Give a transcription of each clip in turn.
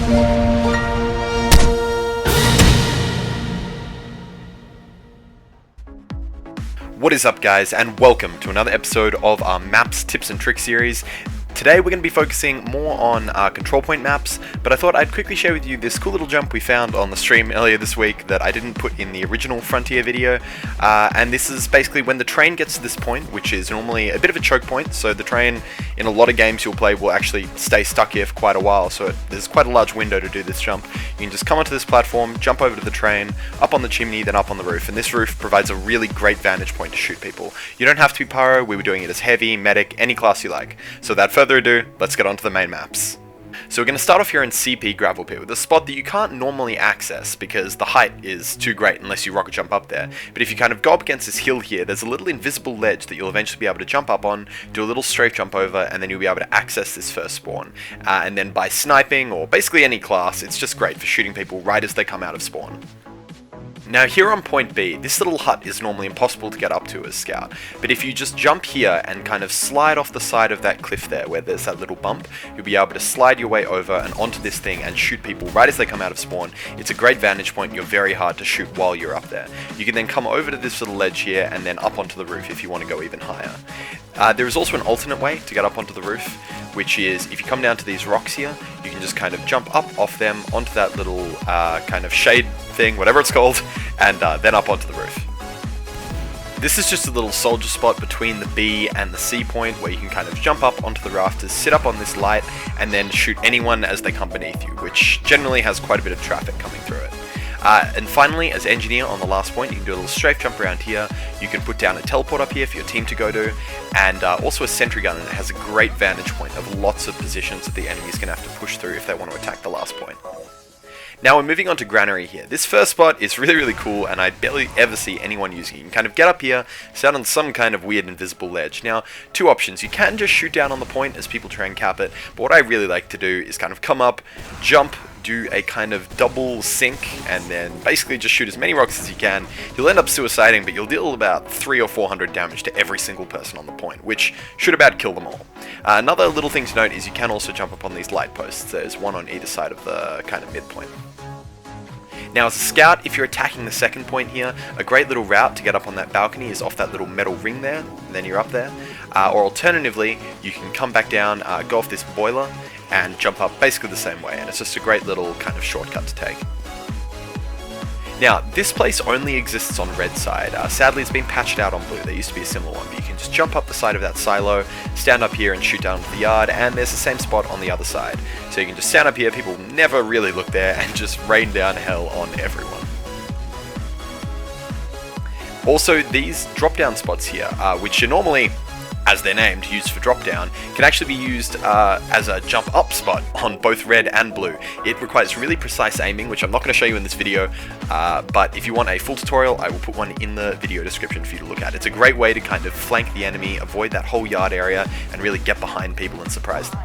What is up, guys, and welcome to another episode of our Maps, Tips and Tricks series. Today we're going to be focusing more on control point maps, but I thought I'd quickly share with you this cool little jump we found on the stream earlier this week that I didn't put in the original Frontier video, and this is basically when the train gets to this point, which is normally a bit of a choke point, so the train in a lot of games you'll play will actually stay stuck here for quite a while, so there's quite a large window to do this jump. You can just come onto this platform, jump over to the train, up on the chimney, then up on the roof, and this roof provides a really great vantage point to shoot people. You don't have to be pyro, we were doing it as heavy, medic, any class you like. So without further ado, let's get on to the main maps. So we're going to start off here in CP Gravel Pit with a spot that you can't normally access because the height is too great unless you rocket jump up there. But if you kind of go up against this hill here, there's a little invisible ledge that you'll eventually be able to jump up on, do a little strafe jump over, and then you'll be able to access this first spawn. And then by sniping, or basically any class, it's just great for shooting people right as they come out of spawn. Now here on point B, this little hut is normally impossible to get up to as Scout, but if you just jump here and kind of slide off the side of that cliff there where there's that little bump, you'll be able to slide your way over and onto this thing and shoot people right as they come out of spawn. It's a great vantage point, you're very hard to shoot while you're up there. You can then come over to this little ledge here and then up onto the roof if you want to go even higher. There is also an alternate way to get up onto the roof, which is if you come down to these rocks here, you can just kind of jump up off them onto that little kind of shade thing, whatever it's called, and then up onto the roof. This is just a little soldier spot between the B and the C point where you can kind of jump up onto the rafters, sit up on this light, and then shoot anyone as they come beneath you, which generally has quite a bit of traffic coming through it. And finally, as engineer on the last point, you can do a little strafe jump around here, you can put down a teleport up here for your team to go to, and also a sentry gun, and it has a great vantage point of lots of positions that the enemy's going to have to push through if they want to attack the last point. Now we're moving on to Granary here. This first spot is really cool, and I barely ever see anyone using it. You can kind of get up here, stand on some kind of weird invisible ledge. Now, two options. You can just shoot down on the point as people try and cap it, but what I really like to do is kind of come up, jump, do a kind of double sink, and then basically just shoot as many rocks as you can. You'll end up suiciding, but you'll deal about 300 or 400 damage to every single person on the point, which should about kill them all. Another little thing to note is you can also jump up on these light posts. There's one on either side of the kind of midpoint. Now as a scout, if you're attacking the second point here, a great little route to get up on that balcony is off that little metal ring there, and then you're up there. Or alternatively, you can come back down, go off this boiler, and jump up basically the same way, and it's just a great little kind of shortcut to take. Now, this place only exists on red side. Sadly, it's been patched out on blue. There used to be a similar one, but you can just jump up the side of that silo, stand up here and shoot down to the yard, and there's the same spot on the other side. So you can just stand up here, people never really look there, and just rain down hell on everyone. Also, these drop-down spots here, which are normally, as they're named, used for drop down, can actually be used as a jump up spot on both red and blue. It requires really precise aiming, which I'm not going to show you in this video, but if you want a full tutorial, I will put one in the video description for you to look at. It's a great way to kind of flank the enemy, avoid that whole yard area, and really get behind people and surprise them.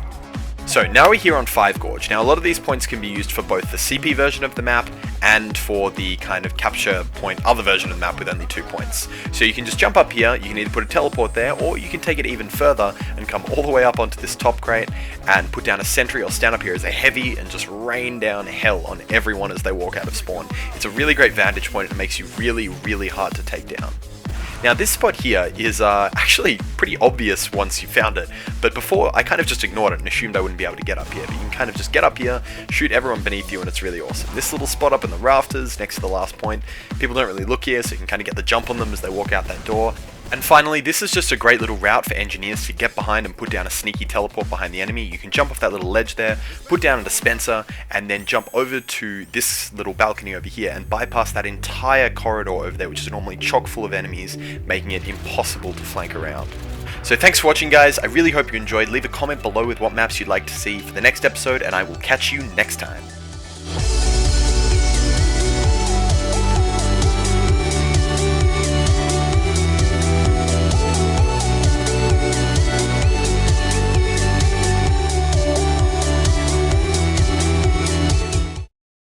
So now we're here on 5 Gorge. Now a lot of these points can be used for both the CP version of the map and for the kind of capture point other version of the map with only 2 points. So you can just jump up here, you can either put a teleport there, or you can take it even further and come all the way up onto this top crate and put down a sentry or stand up here as a heavy and just rain down hell on everyone as they walk out of spawn. It's a really great vantage point and it makes you really hard to take down. Now this spot here is actually pretty obvious once you found it, but before I kind of just ignored it and assumed I wouldn't be able to get up here, but you can kind of just get up here, shoot everyone beneath you, and it's really awesome. This little spot up in the rafters next to the last point, people don't really look here, so you can kind of get the jump on them as they walk out that door. And finally, this is just a great little route for engineers to get behind and put down a sneaky teleport behind the enemy. You can jump off that little ledge there, put down a dispenser, and then jump over to this little balcony over here and bypass that entire corridor over there, which is normally chock full of enemies, making it impossible to flank around. So thanks for watching, guys. I really hope you enjoyed. Leave a comment below with what maps you'd like to see for the next episode, and I will catch you next time.